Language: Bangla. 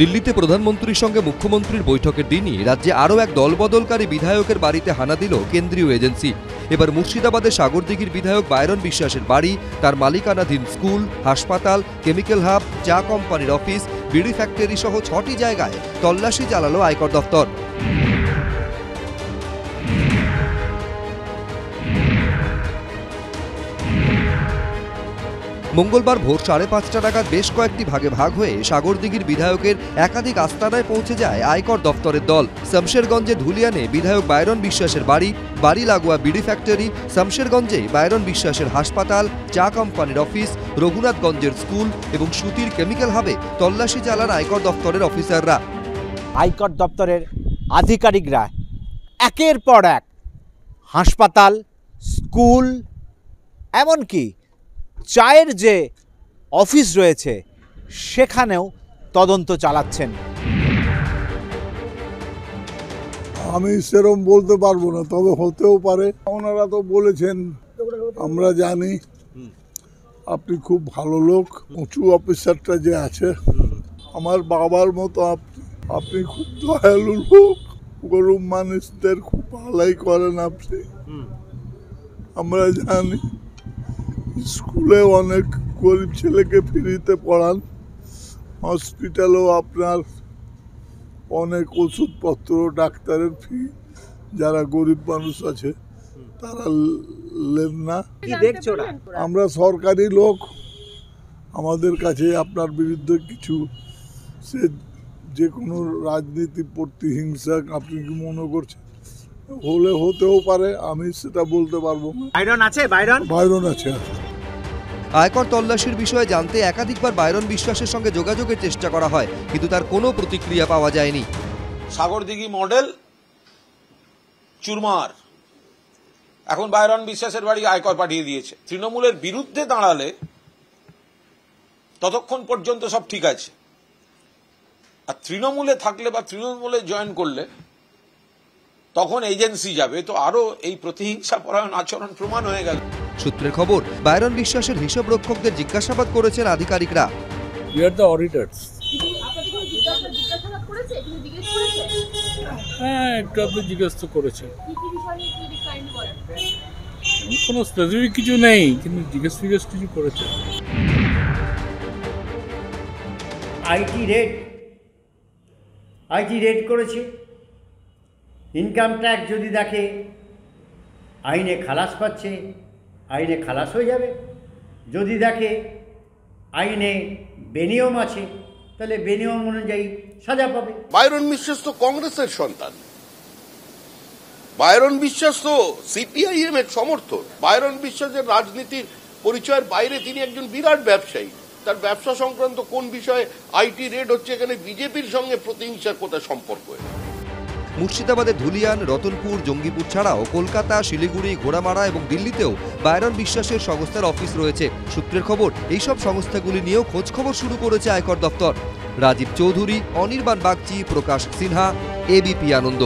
দিল্লিতে প্রধানমন্ত্রীর সঙ্গে মুখ্যমন্ত্রীর বৈঠকের দিনই রাজ্যে আরও এক দলবদলকারী বিধায়কের বাড়িতে হানা দিল কেন্দ্রীয় এজেন্সি। এবার মুর্শিদাবাদের সাগরদিঘির বিধায়ক বায়রন বিশ্বাসের বাড়ি, তার মালিকানাধীন স্কুল, হাসপাতাল, কেমিক্যাল হাব, চা কোম্পানির অফিস, বিড়ি ফ্যাক্টরি সহ 6টি জায়গায় তল্লাশি চালালো আয়কর দফতর। মঙ্গলবার ভোর 5:30 নাগাদ বেশ কয়েকটি ভাগে ভাগ হয়ে সাগরদিঘির বিধায়কের একাধিক আস্তানায় পৌঁছে যায় আয়কর দফতরের দল। শমশেরগঞ্জে ধুলিয়ানে বিধায়ক বায়রন বিশ্বাসের বাড়ি, বাড়ি লাগোয়া বিড়ি ফ্যাক্টরি, শমশেরগঞ্জে বায়রন বিশ্বাসের হাসপাতাল, চা কোম্পানির অফিস, রঘুনাথগঞ্জের স্কুল এবং সুতির কেমিক্যাল হাবে তল্লাশি চালান আয়কর দফতরের অফিসাররা। আয়কর দপ্তরের আধিকারিকরা একের পর এক হাসপাতাল, স্কুল, এমনকি চায়ের যে অফিস রয়েছে সেখানেও তদন্ত চালাচ্ছেন। আমি সেরকম বলতে পারবো না, তবে হতেও পারে। ওনারা তো বলেছেন, আমরা জানি আপনি খুব ভালো লোক, উঁচু অফিসারটা যে আছে আমার বাবার মতো, আপনি খুব দয়ালু লোক, গরিব মানুষদের খুব ভালোই করেন আপনি। আমরা জানি স্কুলে অনেক গরিব ছেলেকে ফ্রিতে পড়ান, হসপিটালেও আপনার অনেক ওষুধপত্র, ডাক্তারের ফি যারা গরিব মানুষ আছে তারা নেন না। আমরা সরকারি লোক, আমাদের কাছে আপনার বিরুদ্ধে কিছু সে যে কোনো রাজনীতি প্রতিহিংসা আপনি কি মনে করছেন হলে হতেও পারে, আমি সেটা বলতে পারবো না। বাইরন আছে। আয়কর তল্লাশির বিষয়ে জানতে একাধিকবার বায়রন বিশ্বাসের সঙ্গে যোগাযোগের চেষ্টা করা হয়, কিন্তু তার কোনো প্রতিক্রিয়া পাওয়া যায়নি। সাগরদিঘি মডেল চুরমার, এখন বায়রন বিশ্বাসের বাড়ি আয়কর পাঠিয়ে দিয়েছে। তৃণমূলের বিরুদ্ধে দাঁড়ালে ততক্ষণ পর্যন্ত সব ঠিক আছে, আর তৃণমূলে থাকলে বা তৃণমূলে জয়েন করলে তখন এজেন্সি যাবে, তো আরো এই প্রতিহিংসা পরায়ণ আচরণ প্রমাণ হয়ে গেল। সূত্রের খবর, বায়রন বিশ্বাসের হিসাব রক্ষকদের জিজ্ঞাসাবাদ করেছেন আধিকারিকরা। We are the auditors. হ্যাঁ, একটু আপনি জিজ্ঞেস তো করেছেন। কোনো স্পেসিফিক কিছু নেই, কিন্তু জিজ্ঞেস কিছু করেছে। আইটি রেড করেছে। ইনকাম ট্যাক্স যদি দেখে আইনে খালাস পাচ্ছে, আইনে খালাস হয়ে যাবে। যদি দেখে আইনে বেনিয়ম আছে, তাহলে বেনিয়ম অনুযায়ী সাজা পাবে। বায়রন বিশ্বাস তো কংগ্রেসের সন্তান, বায়রন বিশ্বাস তো সিপিআইএম এর সমর্থক। বায়রন বিশ্বাসের রাজনীতির পরিচয়ের বাইরে তিনি একজন বিরাট ব্যবসায়ী। তার ব্যবসা সংক্রান্ত কোন বিষয়ে আইটি রেড হচ্ছে, এখানে বিজেপির সঙ্গে প্রতিহিংসার কোথায় সম্পর্ক? মুর্শিদাবাদের ধুলিয়ান, রতনপুর, জঙ্গিপুর ছাড়াও কলকাতা, শিলিগুড়ি, ঘোড়ামারা এবং দিল্লিতেও বায়রন বিশ্বাসের সংস্থার অফিস রয়েছে। সূত্রের খবর, এইসব সংস্থাগুলি নিয়েও খোঁজখবর শুরু করেছে আয়কর দফতর। রাজীব চৌধুরী, অনির্বাণ বাগচি, প্রকাশ সিনহা, এবিপি আনন্দ।